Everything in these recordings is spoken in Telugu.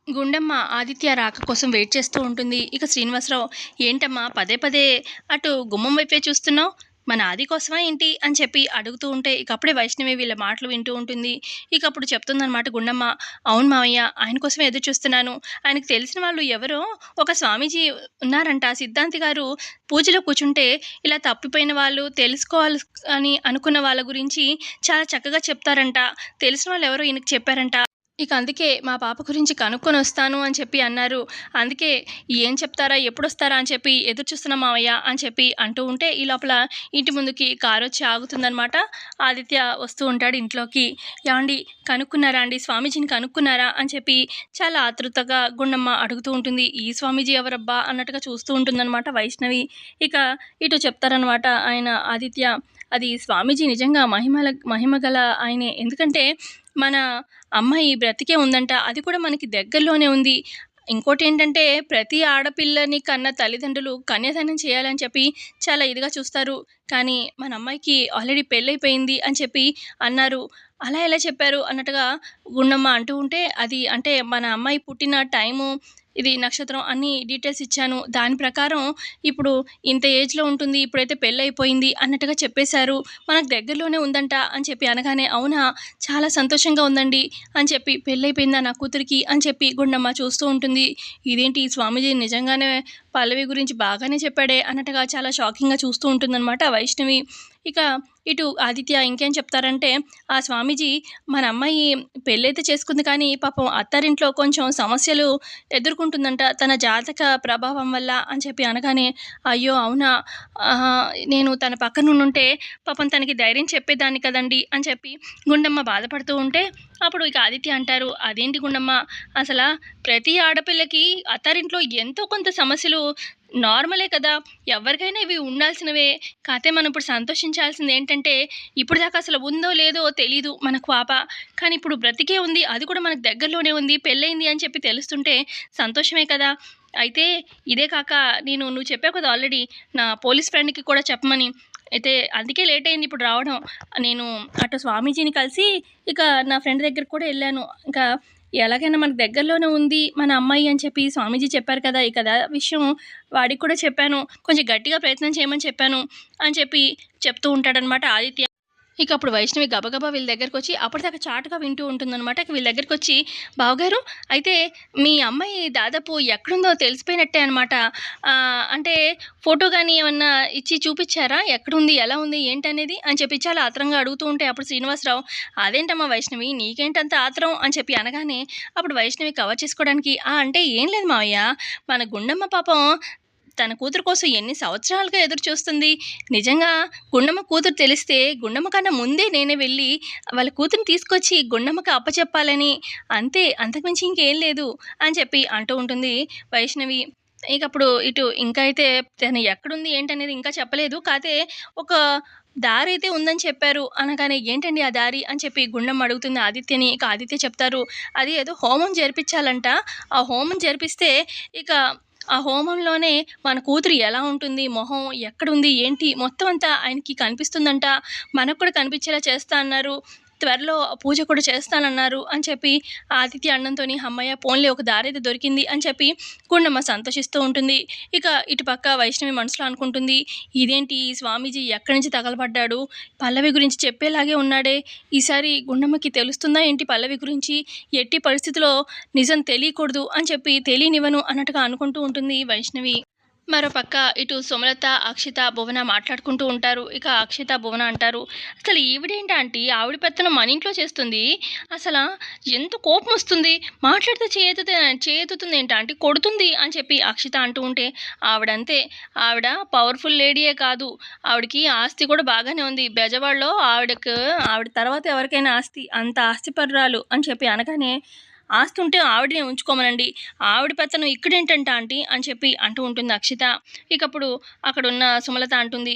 గుండమ్మ ఆదిత్య రాక కోసం వెయిట్ చేస్తూ ఉంటుంది. ఇక శ్రీనివాసరావు, ఏంటమ్మా పదే పదే అటు గుమ్మం వైపే చూస్తున్నావు, మన ఆది కోసమా ఏంటి అని చెప్పి అడుగుతూ ఉంటే ఇక అప్పుడే వైష్ణవి వీళ్ళ మాటలు వింటూ ఉంటుంది. ఇక అప్పుడు చెప్తుందనమాట గుండమ్మ, అవును మావయ్య, ఆయన కోసమే ఎదురు చూస్తున్నాను. ఆయనకు తెలిసిన వాళ్ళు ఎవరో ఒక స్వామీజీ ఉన్నారంట, సిద్ధాంతి గారు పూజలో కూర్చుంటే ఇలా తప్పిపోయిన వాళ్ళు తెలుసుకోవాలి అని అనుకున్న వాళ్ళ గురించి చాలా చక్కగా చెప్తారంట. తెలిసిన వాళ్ళు ఎవరో ఈయనకు చెప్పారంట. ఇక అందుకే మా పాప గురించి కనుక్కొని వస్తాను అని చెప్పి అన్నారు. అందుకే ఏం చెప్తారా, ఎప్పుడొస్తారా అని చెప్పి ఎదురు చూస్తున్నాం మావయ్య అని చెప్పి అంటూ ఉంటే ఈ లోపల ఇంటి ముందుకి కారొచ్చి ఆగుతుందనమాట. ఆదిత్య వస్తూ ఉంటాడు ఇంట్లోకి. ఏవండి, కనుక్కున్నారా అండి, స్వామీజీని కనుక్కున్నారా అని చెప్పి చాలా ఆతృతగా గుండమ్మ అడుగుతూ ఉంటుంది. ఈ స్వామీజీ ఎవరబ్బా అన్నట్టుగా చూస్తూ ఉంటుందన్నమాట వైష్ణవి. ఇక ఇటు చెప్తారనమాట ఆయన ఆదిత్య, అది స్వామీజీ నిజంగా మహిమగల ఆయనే. ఎందుకంటే మన అమ్మాయి బ్రతికే ఉందంట, అది కూడా మనకి దగ్గరలోనే ఉంది. ఇంకోటేంటంటే ప్రతి ఆడపిల్లని కన్న తల్లిదండ్రులు కన్యాదానం చేయాలని చెప్పి చాలా ఇదిగా చూస్తారు. కానీ మన అమ్మాయికి ఆల్రెడీ పెళ్ళైపోయింది అని చెప్పి అన్నారు. అలా ఎలా చెప్పారు అన్నట్టుగా గుండమ్మ అంటూ ఉంటే, అది అంటే మన అమ్మాయి పుట్టిన టైము, ఇది నక్షత్రం అన్ని డీటెయిల్స్ ఇచ్చాను. దాని ప్రకారం ఇప్పుడు ఇంత ఏజ్‌లో ఉంటుంది, ఇప్పుడైతే పెళ్ళైపోయింది అన్నట్టుగా చెప్పేశారు. మనకు దగ్గరలోనే ఉందంట అని చెప్పి అనగానే, అవునా! చాలా సంతోషంగా ఉందండి అని చెప్పి, పెళ్ళైపోయిందా నా కూతురికి అని చెప్పి గుండమ్మ చూస్తూ ఉంటుంది. ఇదేంటి ఈ స్వామీజీ నిజంగానే పల్లవి గురించి బాగానే చెప్పాడే అన్నట్టుగా చాలా షాకింగ్‌గా చూస్తూ ఉంటుందన్నమాట వైష్ణవి. ఇక ఇటు ఆదిత్య ఇంకేం చెప్తారంటే, ఆ స్వామీజీ మన అమ్మాయి పెళ్ళైతే చేసుకుంది కానీ పాపం అత్తారింట్లో కొంచెం సమస్యలు ఎదుర్కొంటుందంట తన జాతక ప్రభావం వల్ల అని చెప్పి అనగానే, అయ్యో అవునా! నేను తన పక్కనుండుంటే పాపం తనకి ధైర్యం చెప్పేదాన్ని కదండీ అని చెప్పి గుండమ్మ బాధపడుతూ ఉంటే, అప్పుడు ఇక ఆదిత్య అంటారు, అదేంటి గుండమ్మ, అసలా ప్రతి ఆడపిల్లకి అత్తారింట్లో ఎంతో కొంత సమస్యలు నార్మలే కదా! ఎవరికైనా ఇవి ఉండాల్సినవే. కాతే మనం ఇప్పుడు సంతోషించాల్సింది ఏంటంటే, ఇప్పుడు దాకా అసలు ఉందో లేదో తెలీదు మనకు పాప. కానీ ఇప్పుడు బ్రతికే ఉంది, అది కూడా మనకు దగ్గరలోనే ఉంది, పెళ్ళయింది అని చెప్పి తెలుస్తుంటే సంతోషమే కదా! అయితే ఇదే కాక నువ్వు చెప్పావు కదా ఆల్రెడీ నా పోలీస్ ఫ్రెండ్‌కి కూడా చెప్పమని. అయితే అందుకే లేట్ అయింది ఇప్పుడు రావడం. నేను అటు స్వామీజీని కలిసి ఇక నా ఫ్రెండ్ దగ్గరికి కూడా ఎళ్ళాను. ఇంకా ఎలాగైనా మనకు దగ్గరలోనే ఉంది మన అమ్మాయి అని చెప్పి స్వామీజీ చెప్పారు కదా! ఈ కథ విషయం వాడికి కూడా చెప్పాను. కొంచెం గట్టిగా ప్రయత్నం చేయమని చెప్పాను అని చెప్పి చెప్తూ ఉంటాడనమాట ఆదిత్య. ఇక అప్పుడు వైష్ణవి గబగబా వీళ్ళ దగ్గరకొచ్చి అప్పటిదాకా చాటుగా వింటూ ఉంటుందనమాట. ఇక వీళ్ళ దగ్గరకొచ్చి, బావగారు, అయితే మీ అమ్మాయి దాదాపు ఎక్కడుందో తెలిసిపోయినట్టే అనమాట. అంటే ఫోటో గానీ ఏమన్నా ఇచ్చి చూపిచ్చారా? ఎక్కడుంది? ఎలా ఉంది? ఏంటనేది? అని చెప్పి చాలా ఆత్రంగా అడుగుతూ ఉంటే అప్పుడు శ్రీనివాసరావు, అదేంటమ్మా వైష్ణవి, నీకేంటంత ఆత్రం అని చెప్పి అనగానే అప్పుడు వైష్ణవి కవర్ చేసుకోవడానికి, అంటే ఏం లేదు మావయ్య, మన గుండమ్మ పాపం తన కూతురు కోసం ఎన్ని సంవత్సరాలుగా ఎదురు చూస్తుంది. నిజంగా గుండమ్మ కూతురు తెలిస్తే గుండమ్మ కన్నా ముందే నేనే వెళ్ళి వాళ్ళ కూతురిని తీసుకొచ్చి గుండమ్మకి అప్పచెప్పాలని, అంతే, అంతకుమించి ఇంకేం లేదు అని చెప్పి అంటూ ఉంటుంది వైష్ణవి. ఇక అప్పుడు ఇటు ఇంకా అయితే తను ఎక్కడుంది ఏంటనేది ఇంకా చెప్పలేదు. కాతే ఒక దారైతే ఉందని చెప్పారు అనగానే, ఏంటండి ఆ దారి అని చెప్పి గుండమ్మ అడుగుతుంది ఆదిత్యని. ఇక ఆదిత్య చెప్తారు, అది ఏదో హోమం జరిపించాలంట. ఆ హోమం జరిపిస్తే ఇక ఆ హోమంలోనే మన కూతురు ఎలా ఉంటుంది, మొహం ఎక్కడుంది, ఏంటి మొత్తం అంతా ఆయనకి కనిపిస్తుందంట. మనకు కూడా కనిపించేలా చేస్తా అన్నారు. త్వరలో పూజ కూడా చేస్తానన్నారు అని చెప్పి ఆదిత్య అనడంతోని, హమ్మయ్య పోన్లే ఒక దారైతే దొరికింది అని చెప్పి గుండమ్మ సంతోషిస్తూ ఉంటుంది. ఇక ఇటుపక్క వైష్ణవి మనసులో అనుకుంటుంది, ఇదేంటి ఈ స్వామీజీ ఎక్కడి నుంచి తగలబడ్డాడు, పల్లవి గురించి చెప్పేలాగే ఉన్నాడే, ఈసారి గుండమ్మకి తెలుస్తుందా ఏంటి పల్లవి గురించి, ఎట్టి పరిస్థితిలో నిజం తెలియకూడదు అని చెప్పి తెలియనివ్వను అన్నట్టుగా అనుకుంటూ ఉంటుంది వైష్ణవి. మరోపక్క ఇటు సుమలత, అక్షిత, భువన మాట్లాడుకుంటూ ఉంటారు. ఇక అక్షిత, భువన అంటారు, అసలు ఈవిడేంటి ఆంటీ, ఆవిడ పెత్తనం మన ఇంట్లో చేస్తుంది, అసలు ఎంత కోపం వస్తుంది, మాట్లాడితే చేయెత్తుతుంది ఏంటి ఆంటీ, కొడుతుంది అని చెప్పి అక్షిత అంటూ ఉంటే, ఆవిడంతే, ఆవిడ పవర్ఫుల్ లేడీయే కాదు, ఆవిడకి ఆస్తి కూడా బాగానే ఉంది. బెజవాడలో ఆవిడ తర్వాత ఎవరికైనా ఆస్తి, అంత ఆస్తిపరురాలు అని చెప్పి అనగానే, ఆస్తి ఉంటే ఆవిడనే ఉంచుకోమనండి, ఆవిడ పెత్తనం ఇక్కడేంటంట ఆంటీ అని చెప్పి అంటూ ఉంటుంది అక్షిత. ఇకప్పుడు అక్కడున్న సుమలత అంటుంది,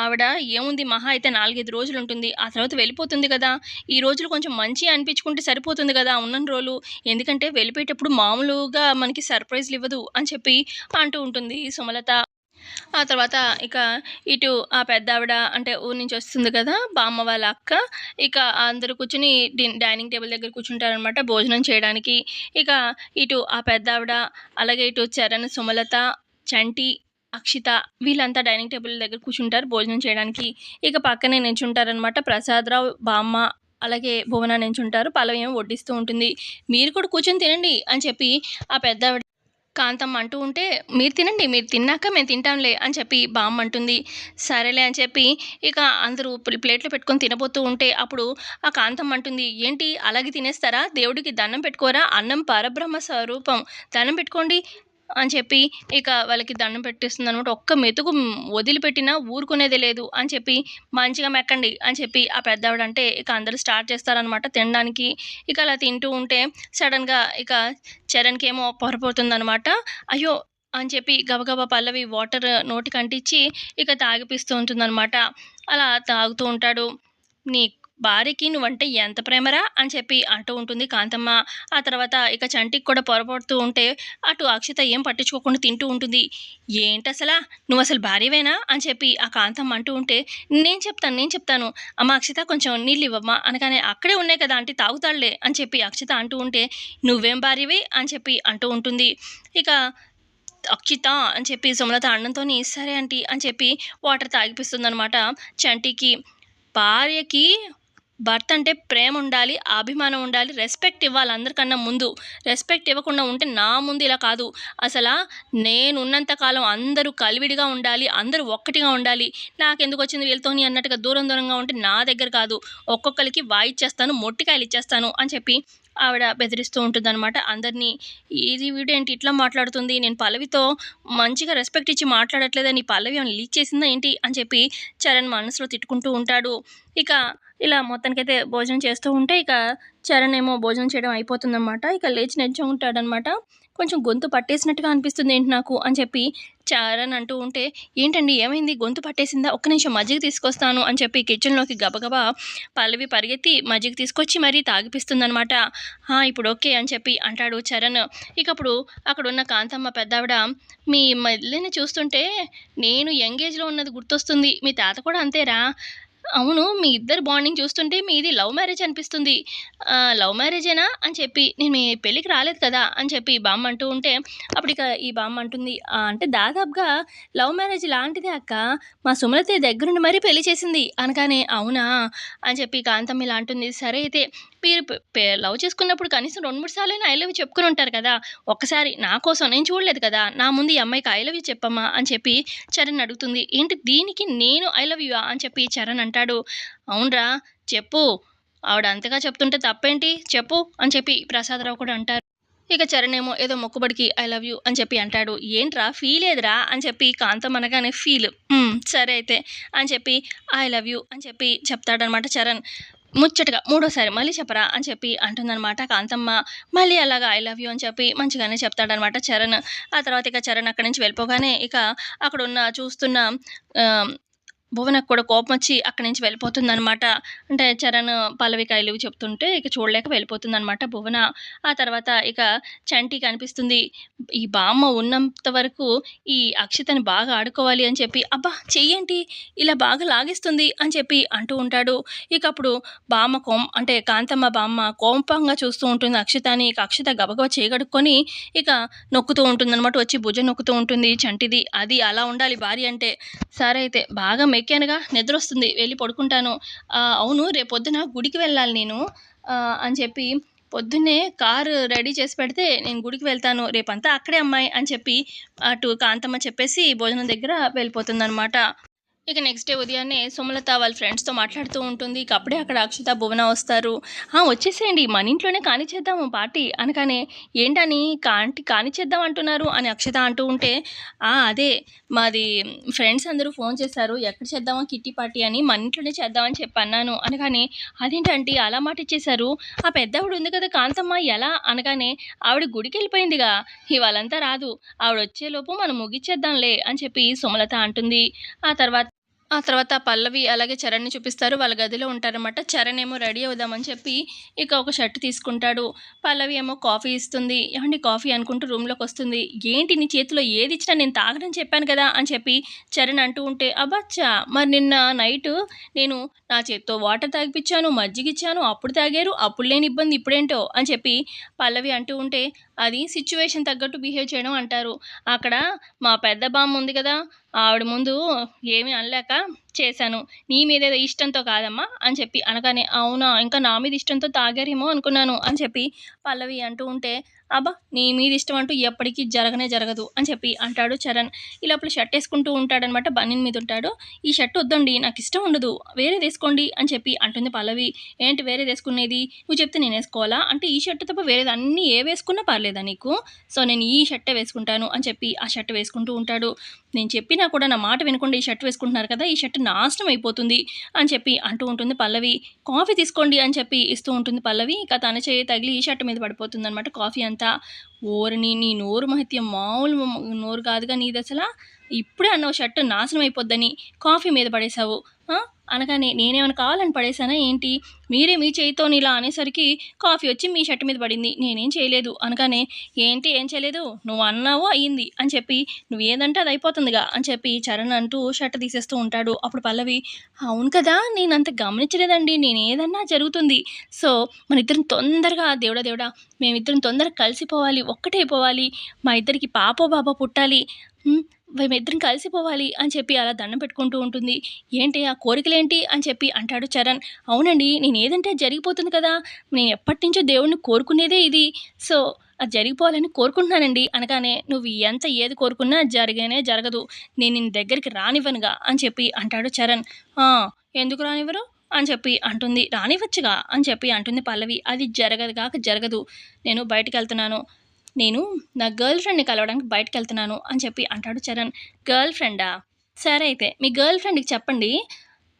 ఆవిడ ఏముంది, మహా అయితే 4, 5 రోజులు ఉంటుంది, ఆ తర్వాత వెళ్ళిపోతుంది కదా, ఈ రోజులు కొంచెం మంచి అనిపించుకుంటే సరిపోతుంది కదా ఉన్నన్ని రోజులు, ఎందుకంటే వెళ్ళిపోయేటప్పుడు మామూలుగా మనకి సర్ప్రైజ్లు ఇవ్వదు అని చెప్పి అంటూ ఉంటుంది సుమలత. ఆ తర్వాత ఇక ఇటు ఆ పెద్దావిడ అంటే ఊరు నుంచి వస్తుంది కదా! బామ్మ వాళ్ళ అక్క. ఇక అందరూ కూర్చొని డైనింగ్ టేబుల్ దగ్గర కూర్చుంటారనమాట భోజనం చేయడానికి. ఇక ఇటు ఆ పెద్దావిడ, అలాగే ఇటు చరణ్, సుమలత, చంటి, అక్షిత వీళ్ళంతా డైనింగ్ టేబుల్ దగ్గర కూర్చుంటారు భోజనం చేయడానికి. ఇక పక్కనే నించుంటారనమాట ప్రసాదరావు, బామ్మ, అలాగే భువన నించుంటారు. పల్లవి ఏమో వడ్డిస్తూ ఉంటుంది. "మీరు కూడా కూర్చొని తినండి" అని చెప్పి ఆ పెద్దావిడ కాంతమ్మ అంటూ ఉంటే, "మీరు తినండి. మీరు తిన్నాక మేము తింటాంలే" అని చెప్పి బామ్మ అంటుంది. సరేలే అని చెప్పి ఇక అందరూ ప్లేట్‌లో పెట్టుకొని తినబోతూ ఉంటే, అప్పుడు ఆ కాంతమ్మ అంటుంది, "ఏంటి అలాగే తినేస్తారా? దేవుడికి దండం పెట్టుకోరా? అన్నం పరబ్రహ్మ స్వరూపం. దండం పెట్టుకోండి" అని చెప్పి ఇక వాళ్ళకి దండం పెట్టేస్తుందనమాట. ఒక్క మెతుకు వదిలిపెట్టినా ఊరుకునేదే లేదు అని చెప్పి, "మంచిగా మెక్కండి" అని చెప్పి ఆ పెద్దావిడ అంటే, ఇక అందరూ స్టార్ట్ చేస్తారనమాట తినడానికి. ఇక అలా తింటూ ఉంటే సడెన్‌గా ఇక చరణ్‌కేమో పొరపోతుందనమాట. అయ్యో! అని చెప్పి గబగబా పల్లవి వాటర్ నోటికంటించి ఇక తాగిపిస్తూ ఉంటుందనమాట. అలా తాగుతూ ఉంటాడు. "నీ భార్యకి నువ్వంటే ఎంత ప్రేమరా" అని చెప్పి అంటూ ఉంటుంది కాంతమ్మ. ఆ తర్వాత ఇక చంటికి కూడా పొరపడుతూ ఉంటే, అటు అక్షిత ఏం పట్టించుకోకుండా తింటూ ఉంటుంది. "ఏంటసలా? నువ్వసలు భార్యవేనా?" అని చెప్పి ఆ కాంతమ్మ అంటూ ఉంటే, నేను చెప్తాను. అమ్మ అక్షిత కొంచెం నీళ్ళివ్వమ్మా" అనగానే, "అక్కడే ఉన్నాయి కదా ఆంటీ తాగుతాడులే" అని చెప్పి అక్షిత అంటూ ఉంటే, "నువ్వేం భార్యవి" అని చెప్పి అంటూ ఉంటుంది. ఇక అక్షిత అని చెప్పి సుమలత అనడంతోని, "సరే ఆంటీ" అని చెప్పి వాటర్ తాగిపిస్తుందనమాట చంటికి. భార్యకి భర్త అంటే ప్రేముండాలి, అభిమానం ఉండాలి, రెస్పెక్ట్ ఇవ్వాలి అందరికన్నా ముందు. రెస్పెక్ట్ ఇవ్వకుండా ఉంటే నా ముందు ఇలా కాదు. అసలా నేనున్నంత కాలం అందరూ కలివిడిగా ఉండాలి, అందరూ ఒక్కటిగా ఉండాలి. నాకెందుకొచ్చింది వీళ్ళతోని అన్నట్టుగా దూరం దూరంగా ఉంటే నా దగ్గర కాదు. ఒక్కొక్కళ్ళకి వాయిచ్చేస్తాను, మొట్టికాయలిచ్చేస్తాను అని చెప్పి ఆవిడ బెదిరిస్తూ ఉంటుందనమాట అందరినీ. ఇది వీడేంటి ఇట్లా మాట్లాడుతుంది, నేను పల్లవితో మంచిగా రెస్పెక్ట్ ఇచ్చి మాట్లాడట్లేదని పల్లవి ఏమన్నా లీక్ చేసిందా ఏంటి అని చెప్పి చరణ్ మనసులో తిట్టుకుంటూ ఉంటాడు. ఇక ఇలా మొత్తానికైతే భోజనం చేస్తూ ఉంటే ఇక చరణ్ ఏమో భోజనం చేయడం అయిపోతుందనమాట. ఇక లేచి నిల్చొంటాడనమాట. కొంచెం గొంతు పట్టేసినట్టుగా అనిపిస్తుంది ఏంటి నాకు అని చెప్పి చరణ్ అంటూ ఉంటే, "ఏంటండి ఏమైంది గొంతు పట్టేసిందా? ఒక్క నిమిషం మజ్జిగ తీసుకొస్తాను" అని చెప్పి కిచెన్‌లోకి గబగబా పల్లవి పరిగెత్తి మజ్జిగ తీసుకొచ్చి మరీ తాగిపిస్తుందనమాట. "ఆ! ఇప్పుడు ఓకే" అని చెప్పి అంటాడు చరణ్. ఇక అప్పుడు అక్కడున్న కాంతమ్మ పెద్దావిడ, "మీ మల్లిని చూస్తుంటే నేను యంగ్ ఏజ్‌లో ఉన్నది గుర్తొస్తుంది. మీ తాత కూడా అంతేరా? అవును. మీ ఇద్దరి బాండింగ్ చూస్తుంటే మీది లవ్ మ్యారేజ్ అనిపిస్తుంది. లవ్ మ్యారేజేనా?" అని చెప్పి, "నేను మీ పెళ్ళికి రాలేదు కదా!" అని చెప్పి ఈ బామ్మ అంటూ ఉంటే, అప్పుడిక ఈ బామ్మ అంటుంది, అంటే దాదాపుగా లవ్ మ్యారేజ్ లాంటిదే అక్క. మా సుమలత దగ్గరుండి మరీ పెళ్లి చేసింది" అనగానే, "అవునా!" అని చెప్పి కాంతమ్మ ఇలా అంటుంది. "సరే అయితే మీరు లవ్ చేసుకున్నప్పుడు కనీసం 2, 3 సార్లైనా ఐ లవ్ యూ చెప్పుకొని ఉంటారు కదా! ఒక్కసారి నా కోసం నేను చూడలేదు కదా! నా ముందు ఈ అమ్మాయికి ఐ లవ్ యూ చెప్పమ్మా" అని చెప్పి చరణ్ అడుగుతుంది. "ఏంటి దీనికి నేను ఐ లవ్ యూఆ?" అని చెప్పి చరణ్ అంటాడు. "అవునురా చెప్పు. ఆవిడ అంతగా చెప్తుంటే తప్పేంటి చెప్పు" అని చెప్పి ప్రసాదరావు కూడా అంటారు. ఇక చరణ్ ఏమో ఏదో మొక్కుబడికి ఐ లవ్ యూ అని చెప్పి అంటాడు. "ఏంట్రా ఫీల్ ఏదిరా?" అని చెప్పి కాంతం అనగానే ఫీల్. సరే అయితే అని చెప్పి ఐ లవ్ యూ అని చెప్పి చెప్తాడనమాట చరణ్. ముచ్చటగా మూడోసారి మళ్ళీ చెప్పరా అని చెప్పి అంటుందనమాట కాంతమ్మ. మళ్ళీ అలాగా ఐ లవ్ యూ అని చెప్పి మంచిగానే చెప్తాడనమాట చరణ్. ఆ తర్వాత ఇక చరణ్ అక్కడి నుంచి వెళ్ళిపోగానే ఇక అక్కడున్న చూస్తున్న ఆహ్, భువనకు కూడా కోపమొచ్చి అక్కడి నుంచి వెళ్ళిపోతుందనమాట. అంటే చరణ్ పల్లవికి ఐ లవ్ యూ చెప్తుంటే ఇక చూడలేక వెళ్ళిపోతుందనమాట భువన. ఆ తర్వాత ఇక చంటి కనిపిస్తుంది. ఈ బామ్మ ఉన్నంత వరకు ఈ అక్షితని బాగా ఆడుకోవాలి అని చెప్పి, "అబ్బా! చెయ్యేంటి ఇలా బాగా లాగేస్తుంది" అని చెప్పి అంటూ ఉంటాడు. ఇక అప్పుడు బామ్మ అంటే కాంతమ్మ బామ్మ కోపంగా చూస్తూ ఉంటుంది అక్షితని. ఇక అక్షిత గబగబా చేయి కడుక్కొని ఇక నొక్కుతూ ఉంటుందనమాట. వచ్చి భుజం నొక్కుతూ ఉంటుంది చంటిది. అది అలా ఉండాలి భార్య అంటే. సరే అయితే బాగా మెక్కానుగా నిద్రొస్తుంది వెళ్లి పడుకుంటాను. అవును రేపొద్దున గుడికి వెళ్ళాలి నేను అని చెప్పి పొద్దున్నే కారు రెడీ చేసి పెడితే నేను గుడికి వెళ్తాను. రేపంతా అక్కడే అమ్మాయి అని చెప్పి అటు కాంతమ్మ చెప్పేసి భోజనం దగ్గర వెళ్ళిపోతుందనమాట. ఇక నెక్స్ట్ డే ఉదయాన్నే సుమలత వాళ్ళ ఫ్రెండ్స్‌తో మాట్లాడుతూ ఉంటుంది. ఇక అప్పుడే అక్కడ అక్షిత, భువన వస్తారు. వచ్చేసేయండి మన ఇంట్లోనే కానిచ్చేద్దాము పార్టీ అనగానే, ఏంటని కానిచ్చేద్దాం అంటున్నారు అని అక్షిత అంటూ ఉంటే, అదే మాది ఫ్రెండ్స్ అందరూ ఫోన్ చేశారు. ఎక్కడ చేద్దామా కిట్టి పార్టీ అని మన ఇంట్లోనే చేద్దామని చెప్పి అన్నాను అనగానే, అదేంటి ఆంటీ అలా మాట ఇచ్చేశారు. ఆ పెద్దావిడ ఉంది కదా కాంతమ్మ ఎలా అనగానే, ఆవిడ గుడికెళ్ళిపోయిందిగా ఇవాళంతా రాదు. ఆవిడొచ్చేలోపు మనం ముగిచ్చేద్దాంలే అని చెప్పి సుమలత అంటుంది. ఆ తర్వాత ఆ తర్వాత పల్లవి అలాగే చరణ్‌ని చూపిస్తారు. వాళ్ళ గదిలో ఉంటారనమాట. చరణ్ ఏమో రెడీ అవుదామని చెప్పి ఇక ఒక షర్ట్ తీసుకుంటాడు. పల్లవి ఏమో కాఫీ ఇస్తుంది. ఏవండీ కాఫీ అనుకుంటూ రూమ్‌లోకొస్తుంది. ఏంటి నీ చేతిలో ఏదిచ్చినా నేను తాగనని చెప్పాను కదా! అని చెప్పి చరణ్ అంటూ ఉంటే, అబ్బచ్చా! మరి నిన్న నైటు నేను నా చేత్తో వాటర్ తాగిపిచ్చాను, మజ్జిగిచ్చాను. అప్పుడు తాగారు. అప్పుడు లేని ఇబ్బంది ఇప్పుడేంటో అని చెప్పి పల్లవి అంటూ ఉంటే, అది సిట్యుయేషన్ తగ్గట్టు బిహేవ్ చేయడం అంటారు. అక్కడ మా పెద్ద బామ్మ ఉంది కదా! ఆవిడ ముందు ఏమీ అనలేక చేశాను. నీ మీదేదో ఇష్టంతో కాదమ్మా అని చెప్పి అనగానే, అవునా! ఇంకా నా మీద ఇష్టంతో తాగారేమో అనుకున్నాను అని చెప్పి పల్లవి అంటూ ఉంటే, అబ్బా! నీ మీద ఇష్టం అంటూ ఎప్పటికి జరగనే జరగదు అని చెప్పి అంటాడు చరణ్. ఈ లోపల షర్ట్ ఏసుకుంటూ ఉంటాడనమాట. బనీన్ మీద ఉంటాడు. ఈ షర్ట్ వద్దండి నాకిష్టం ఉండదు. వేరేదేసుకోండి అని చెప్పి అంటుంది పల్లవి. ఏంటి వేరేదేసుకునేది? నువ్వు చెప్తే నేనేసుకోవాలా? అంటే ఈ షర్ట్ తప్ప వేరేది అన్నీ ఏవేసుకున్నా పర్లేదా నీకు? సో, నేను ఈ షర్టే వేసుకుంటాను అని చెప్పి ఆ షర్ట్ వేసుకుంటూ ఉంటాడు. నేను చెప్పినా కూడా నా మాట వినకుండా ఈ షర్ట్ వేసుకుంటున్నారు కదా! ఈ షర్ట్ నాశనం అయిపోతుంది అని చెప్పి అంటూ ఉంటుంది పల్లవి. కాఫీ తీసుకోండి అని చెప్పి ఇస్తూ ఉంటుంది పల్లవి. ఇక తన చెయ్యి తగిలి ఈ షర్ట్ మీద పడిపోతుందనమాట కాఫీ అంతా. ఓరిని నీ నోరు మహత్యం మామూలు నోరు కాదుగా నీదసల. ఇప్పుడే అన్నావు షర్ట్ నాశనం అయిపోద్దని. కాఫీ మీద పడేశావు. ఆ! అనగానే నేనేమైనా కావాలని పడేశానా ఏంటి? మీరే మీ చేయితోని ఇలా అనేసరికి కాఫీ వచ్చి మీ షర్ట్ మీద పడింది. నేనేం చేయలేదు అనగానే, ఏంటి ఏం చేయలేదు? నువ్వు అన్నావు అయింది అని చెప్పి నువ్వేదంటే అది అయిపోతుందిగా అని చెప్పి చరణ్ అంటూ షర్ట్ తీసేస్తూ ఉంటాడు. అప్పుడు పల్లవి, అవును కదా! నేనంత గమనించలేదండి. నేనేదన్నా జరుగుతుంది. సో, మనిద్దరం తొందరగా దేవుడా దేవుడా! మేమిద్దరం తొందరగా కలిసిపోవాలి. ఒక్కటైపోవాలి. మా ఇద్దరికి పాపో, బాబో పుట్టాలి. హ్మ్. మేమిద్దరం కలిసిపోవాలి అని చెప్పి అలా దండం పెట్టుకుంటూ ఉంటుంది. ఏంటి ఆ కోరికలేంటి అని చెప్పి అంటాడు చరణ్. అవునండి. నేనేదంటే అది జరిగిపోతుంది కదా! నేను ఎప్పటినుంచో దేవుడిని కోరుకునేదే ఇది. సో, అది జరిగిపోవాలని కోరుకుంటున్నానండి అనగానే, నువ్వు ఎంత ఏది కోరుకున్నా జరగనే జరగదు. నేను నిన్ను దగ్గరికి రానివ్వనుగా అని చెప్పి అంటాడు చరణ్. ఆ! ఎందుకు రానివ్వరు? అని చెప్పి అంటుంది. రానివ్వచ్చుగా అని చెప్పి అంటుంది పల్లవి. అది జరగదు గాక జరగదు. నేను బయటికెళ్తున్నాను. నేను నా గర్ల్ ఫ్రెండ్‌ని కలవడానికి బయటికెళ్తున్నాను అని చెప్పి అంటాడు చరణ్. గర్ల్ ఫ్రెండా? సరే అయితే మీ గర్ల్ ఫ్రెండ్‌కి చెప్పండి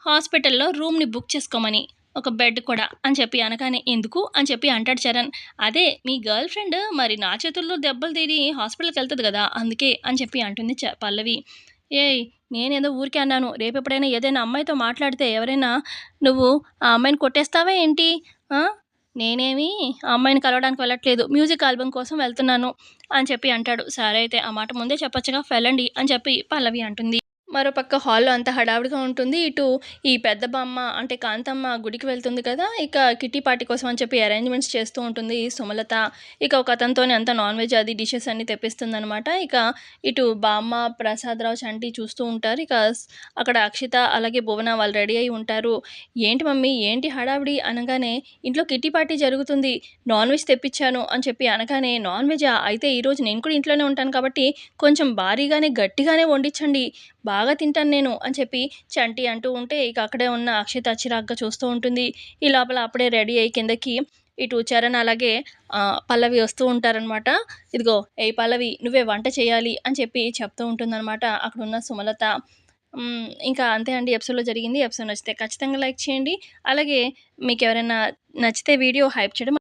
హాస్పిటల్‌లో రూమ్‌ని బుక్ చేసుకోమని. ఒక బెడ్ కూడా అని చెప్పి అనగానే, ఎందుకు? అని చెప్పి అంటాడు చరణ్. అదే మీ గర్ల్ ఫ్రెండ్ మరి నా చేతుల్లో దెబ్బలు తిని హాస్పిటల్‌కెళ్తది గదా! అందుకే అని చెప్పి అంటుంది పల్లవి. ఏయ్! నేనేదో ఊరికే అన్నాను. రేపెప్పుడైనా ఏదైనా అమ్మాయితో మాట్లాడితే ఎవరైనా నువ్వు ఆ అమ్మాయిని కొట్టేస్తావా ఏంటి? ఆ! నేనేమి ఆ అమ్మాయిని కలవడానికి వెళ్ళట్లేదు. మ్యూజిక్ ఆల్బమ్ కోసం వెళ్తున్నాను అని చెప్పి అంటాడు. సరే అయితే ఆ మాట ముందే చెప్పొచ్చుగా వెళ్ళండి అని చెప్పి పల్లవి అంటుంది. మరోపక్క హాల్‌లో అంతా హడావిడిగా ఉంటుంది. ఇటు ఈ పెద్ద బామ్మ అంటే కాంతమ్మ గుడికి వెళ్తుంది కదా! ఇక కిట్టి పార్టీ కోసం అని చెప్పి అరేంజ్‌మెంట్స్ చేస్తూ ఉంటుంది సుమలత. ఇక ఒకతనితోని అంతా నాన్ వెజ్ అది డిషెస్ అన్నీ తెప్పిస్తుందనమాట. ఇక ఇటు బామ్మ, ప్రసాదరావు, చంటి చూస్తూ ఉంటారు. ఇక అక్కడ అక్షిత అలాగే భువన వాళ్ళు రెడీ అయ్యి ఉంటారు. "ఏంటి మమ్మీ ఏంటి హడావిడి?" అనగానే, "ఇంట్లో కిట్టి పార్టీ జరుగుతుంది. నాన్ వెజ్ తెప్పించాను" అని చెప్పి అనగానే, "నాన్ వెజ్జా? అయితే ఈరోజు నేను కూడా ఇంట్లోనే ఉంటాను కాబట్టి కొంచెం భారీగానే గట్టిగానే వండించండి. బాగా తింటాను నేను అని చెప్పి చంటి అంటూ ఉంటే, ఇక అక్కడే ఉన్న అక్షిత చిరాగ్గా చూస్తూ ఉంటుంది. ఈ లోపల అప్పుడే రెడీ అయ్యి కిందకి ఇటు చరణ్ అలాగే పల్లవి వస్తూ ఉంటారనమాట. ఇదిగో ఏయ్ పల్లవి నువ్వే వంట చేయాలి అని చెప్పి చెప్తూ ఉంటుందనమాట అక్కడున్న సుమలత. ఇంకా అంతే అండి ఎపిసోడ్‌లో జరిగింది. ఎపిసోడ్ నచ్చితే ఖచ్చితంగా లైక్ చేయండి. అలాగే మీకెవరైనా నచ్చితే వీడియో హైప్ చేయడం